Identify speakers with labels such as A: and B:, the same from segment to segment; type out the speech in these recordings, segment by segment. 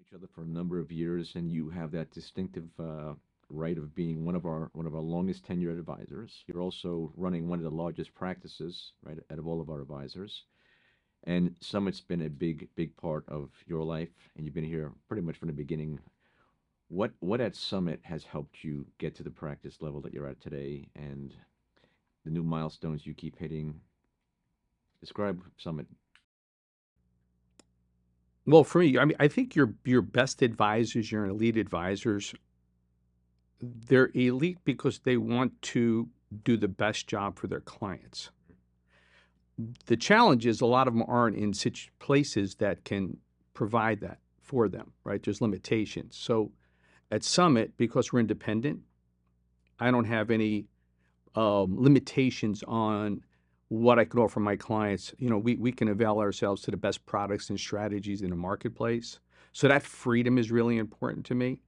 A: each other for a number of years, and you have that distinctive right of being one of our longest tenured advisors. You're also running one of the largest practices, right, out of all of our advisors. And Summit's been a big part of your life, and you've been here pretty much from the beginning. What at Summit has helped you get to the practice level that you're at today, and the new milestones you keep hitting? Describe Summit.
B: Well, for me, I mean, I think your best advisors, your elite advisors, they're elite because they want to do the best job for their clients. The challenge is a lot of them aren't in places that can provide that for them, right? There's limitations. So at Summit, because we're independent, I don't have any limitations on what I can offer my clients. You know, we can avail ourselves to the best products and strategies in the marketplace. So that freedom is really important to me.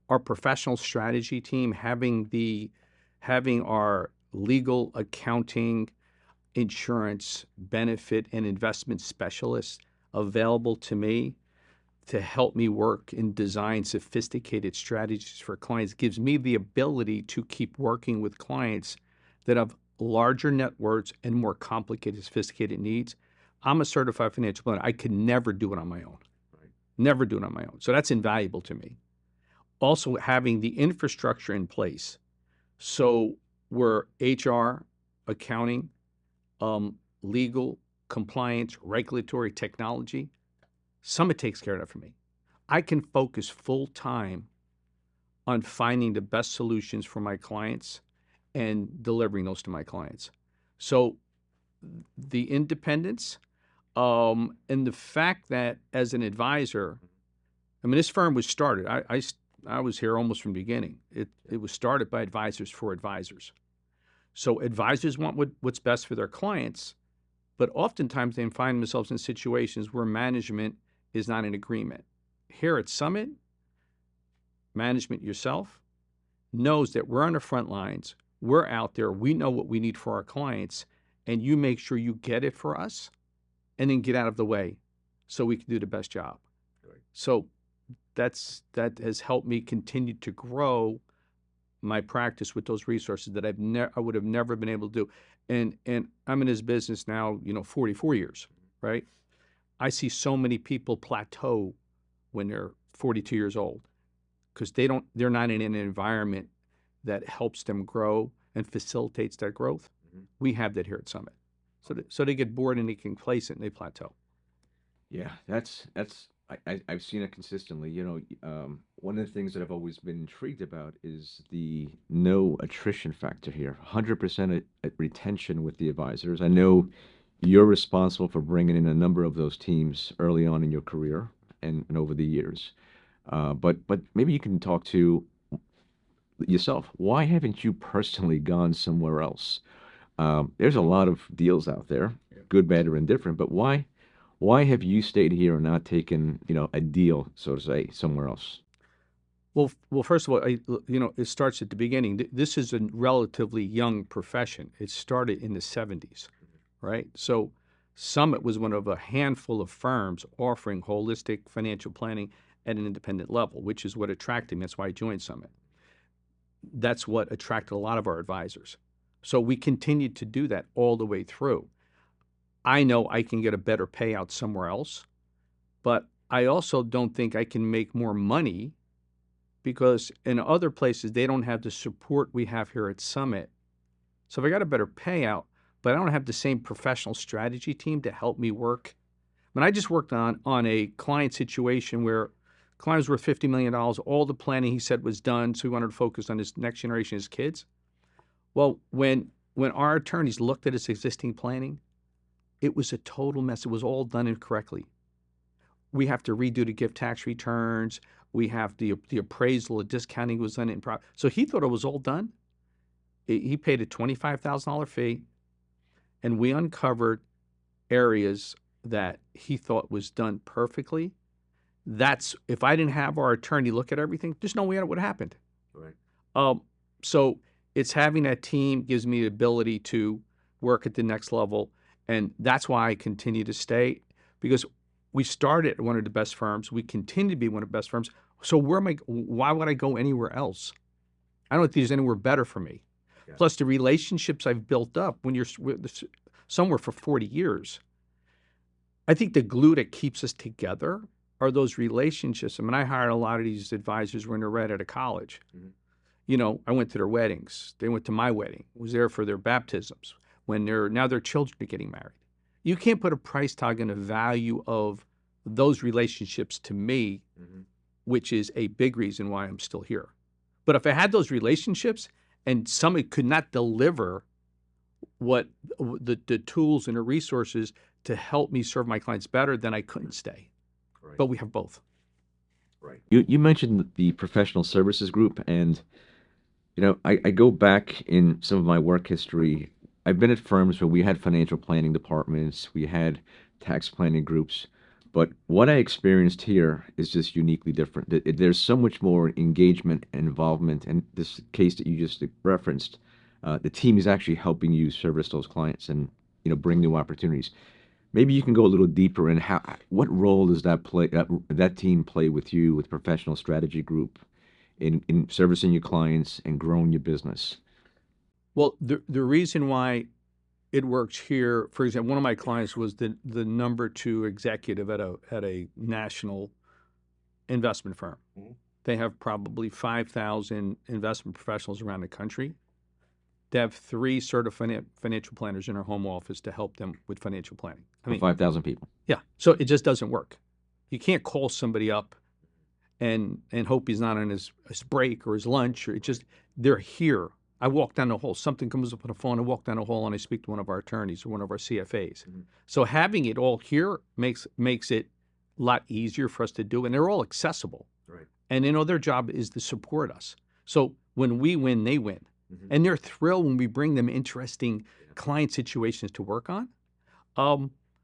B: Our professional strategy team having our legal, accounting, insurance, benefit, and investment specialists available to me to help me work and design sophisticated strategies for clients gives me the ability to keep working with clients that have larger net worths and more complicated, sophisticated needs. I'm a certified financial planner. I could never do it on my own.
A: Right.
B: Never do it on my own. So that's invaluable to me. Also, having the infrastructure in place. So we're HR, accounting, legal, compliance, regulatory, technology. Summit takes care of that for me. I can focus full time on finding the best solutions for my clients and delivering those to my clients. So the independence and the fact that as an advisor, I mean, this firm was started. I was here almost from the beginning. It was started by advisors for advisors. So advisors want what's best for their clients, but oftentimes they find themselves in situations where management is not in agreement. Here at Summit, management yourself knows that we're on the front lines. We're out there. We know what we need for our clients, and you make sure you get it for us and then get out of the way so we can do the best job.
A: Right.
B: So that has helped me continue to grow my practice with those resources that I would have never been able to do. And I'm in this business now, 44 years, right? I see so many people plateau when they're 42 years old because they're not in an environment that helps them grow and facilitates that growth.
A: Mhm.
B: We have that here at Summit. So they get bored and they get complacent and they plateau.
A: Yeah, that's I've seen it consistently. One of the things that I've always been intrigued about is the no attrition factor here. 100% retention with the advisors. I know you're responsible for bringing in a number of those teams early on in your career and over the years. But maybe you can talk to yourself. Why haven't you personally gone somewhere else? There's a lot of deals out there, good, bad, or indifferent, but why have you stayed here and not taken, a deal, so to say, somewhere else?
B: Well, first of all, it starts at the beginning. This is a relatively young profession. It started in the 70s, right? So Summit was one of a handful of firms offering holistic financial planning at an independent level, which is what attracted me. That's why I joined Summit. That's what attracted a lot of our advisors. So we continued to do that all the way through. I know I can get a better payout somewhere else, but I also don't think I can make more money because in other places they don't have the support we have here at Summit. So if I got a better payout, but I don't have the same professional strategy team to help me work. I mean, I just worked on a client situation where client was worth $50 million. All the planning he said was done, so he wanted to focus on his next generation, his kids. Well, when our attorneys looked at his existing planning, it was a total mess. It was all done incorrectly. We have to redo the gift tax returns. We have the appraisal, the discounting was done improper. So he thought it was all done. He paid a $25,000 fee, and we uncovered areas that he thought was done perfectly. That's if I didn't have our attorney look at everything, there's no way it would have happened.
A: Right.
B: So it's having that team gives me the ability to work at the next level, and that's why I continue to stay because we started at one of the best firms. We continue to be one of the best firms. So why would I go anywhere else? I don't think there's anywhere better for me.
A: Yeah.
B: Plus the relationships I've built up when you're somewhere for 40 years. I think the glue that keeps us together are those relationships. I mean, I hired a lot of these advisors when they're right out of college.
A: Mhm.
B: You know, I went to their weddings. They went to my wedding. Was there for their baptisms. When now their children are getting married. You can't put a price tag on the value of those relationships to me,
A: Mhm.
B: which is a big reason why I'm still here. But if I had those relationships and somebody could not deliver what the tools and the resources to help me serve my clients better, then I couldn't stay.
A: Right.
B: But we have both.
A: Right. You mentioned the professional services group, and I go back in some of my work history. I've been at firms where we had financial planning departments, we had tax planning groups, but what I experienced here is just uniquely different. There's so much more engagement and involvement, and this case that you just referenced, the team is actually helping you service those clients and bring new opportunities. Maybe you can go a little deeper in what role does that team play with you with professional strategy group in servicing your clients and growing your business?
B: Well, the reason why it works here, for example, one of my clients was the number two executive at a national investment firm.
A: Mhm.
B: They have probably 5,000 investment professionals around the country. They have 3 certified financial planners in our home office to help them with financial planning. I
A: For
B: mean,
A: 5,000 people.
B: yeah. So it just doesn't work. You can't call somebody up and hope he's not on his break or his lunch, or they're here. I walk down the hall. Something comes up on the phone. I walk down the hall and I speak to one of our attorneys or one of our CFAs.
A: Mhm.
B: So having it all here makes it a lot easier for us to do, and they're all accessible.
A: Right.
B: And their job is to support us. So when we win, they win.
A: Mhm.
B: And they're thrilled when we bring them interesting
A: Yeah.
B: client situations to work on.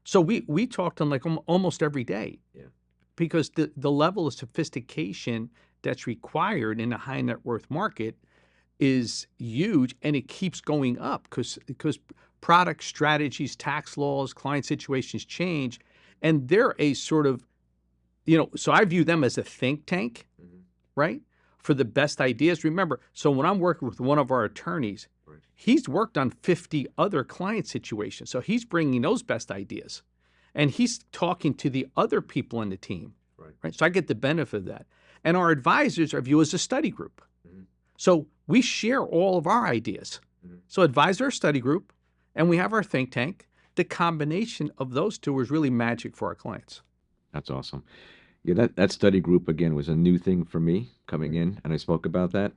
B: So we talk to them like almost every day.
A: Yeah.
B: Because the level of sophistication that's required in a high net worth market is huge, and it keeps going up because product strategies, tax laws, client situations change, and they're a sort of, so I view them as a think tank,
A: Mhm.
B: right? For the best ideas. Remember, so when I'm working with one of our attorneys,
A: Right.
B: he's worked on 50 other client situations. So he's bringing those best ideas and he's talking to the other people on the team,
A: Right.
B: So I get the benefit of that. And our advisors are viewed as a study group.
A: Mhm.
B: So we share all of our ideas.
A: Mhm.
B: So advisor study group, and we have our think tank. The combination of those two is really magic for our clients.
A: That's awesome. Yeah, that study group again was a new thing for me coming in, and I spoke about that.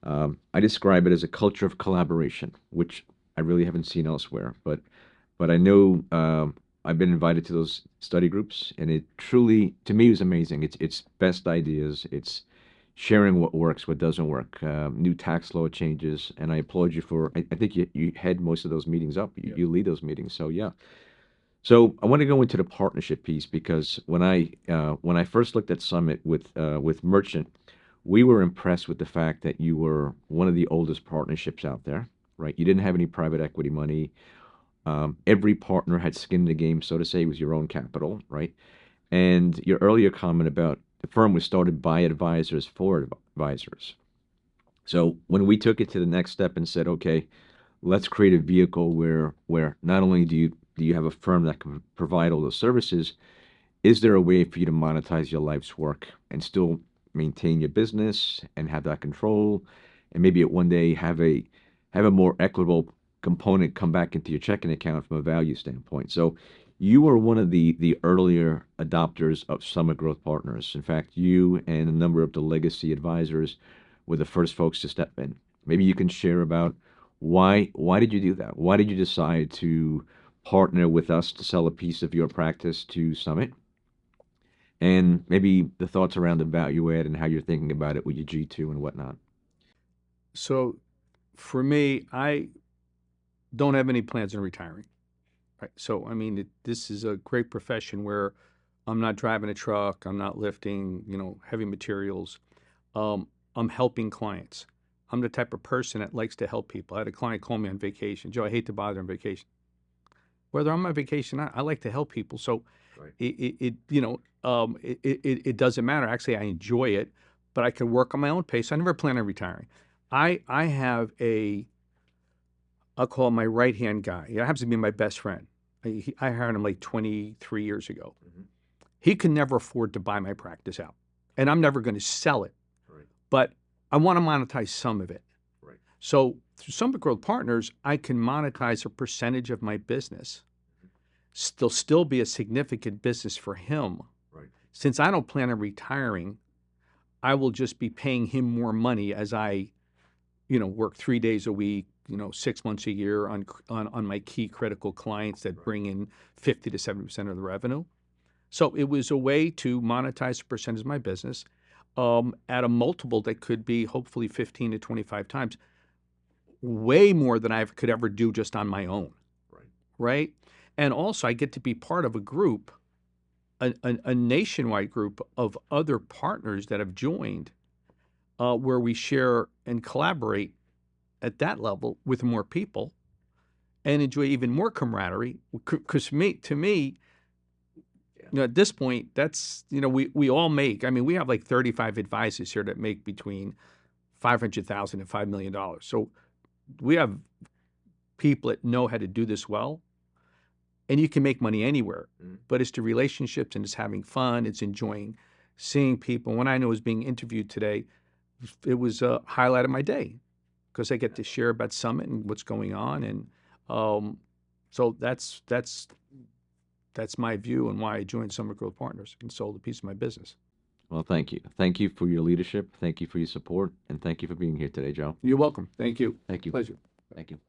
A: I describe it as a culture of collaboration, which I really haven't seen elsewhere. But I know I've been invited to those study groups, and it truly, to me, was amazing. It's best ideas. It's sharing what works, what doesn't work, new tax law changes, and I applaud you for. I think you head most of those meetings up. You,
B: Yeah.
A: you lead those meetings, so yeah. So I want to go into the partnership piece because when I first looked at Summit with Merchant, we were impressed with the fact that you were one of the oldest partnerships out there, right? You didn't have any private equity money. Every partner had skin in the game, so to say. It was your own capital, right? And your earlier comment about the firm was started by advisors for advisors. So when we took it to the next step and said, okay, let's create a vehicle where not only do you have a firm that can provide all those services, is there a way for you to monetize your life's work and still maintain your business and have that control, and maybe at one day have a more equitable component come back into your checking account from a value standpoint. So you were one of the earlier adopters of Summit Growth Partners. In fact, you and a number of the legacy advisors were the first folks to step in. Maybe you can share about why did you do that? Why did you decide to partner with us to sell a piece of your practice to Summit? And maybe the thoughts around the value add and how you're thinking about it with your G2 and whatnot.
B: So for me, I don't have any plans on retiring. Right. So, I mean, this is a great profession where I'm not driving a truck, I'm not lifting, heavy materials. I'm helping clients. I'm the type of person that likes to help people. I had a client call me on vacation. Joe, I hate to bother on vacation. Whether I'm on vacation, I like to help people. So
A: Right.
B: It doesn't matter. Actually, I enjoy it, but I can work on my own pace. I never plan on retiring. I have I'll call him my right-hand guy. He happens to be my best friend. I hired him like 23 years ago.
A: Mhm.
B: He can never afford to buy my practice out, and I'm never going to sell it,
A: Right.
B: but I want to monetize some of it.
A: Right.
B: So through Summit Growth Partners, I can monetize a percentage of my business. Still be a significant business for him.
A: Right.
B: Since I don't plan on retiring, I will just be paying him more money as I, work 3 days a week, 6 months a year on my key critical clients that
A: Right.
B: bring in 50 to 70% of the revenue. So it was a way to monetize a percentage of my business at a multiple that could be hopefully 15 to 25 times, way more than I could ever do just on my own,
A: Right.
B: right? And also, I get to be part of a group, a nationwide group of other partners that have joined, where we share and collaborate at that level with more people and enjoy even more camaraderie. Because to me,
A: Yeah.
B: at this point, that's, we all make, I mean, we have like 35 advisors here that make between 500,000 and $5 million. So we have people that know how to do this well, and you can make money anywhere,
A: Mhm.
B: but it's the relationships and it's having fun. It's enjoying seeing people. When I was being interviewed today, it was a highlight of my day because I get to share about Summit and what's going on. And so that's my view and why I joined Summit Growth Partners and sold a piece of my business.
A: Well, thank you. Thank you for your leadership. Thank you for your support, and thank you for being here today, Joe.
B: You're welcome. Thank you.
A: Thank you.
B: Pleasure.
A: Thank you.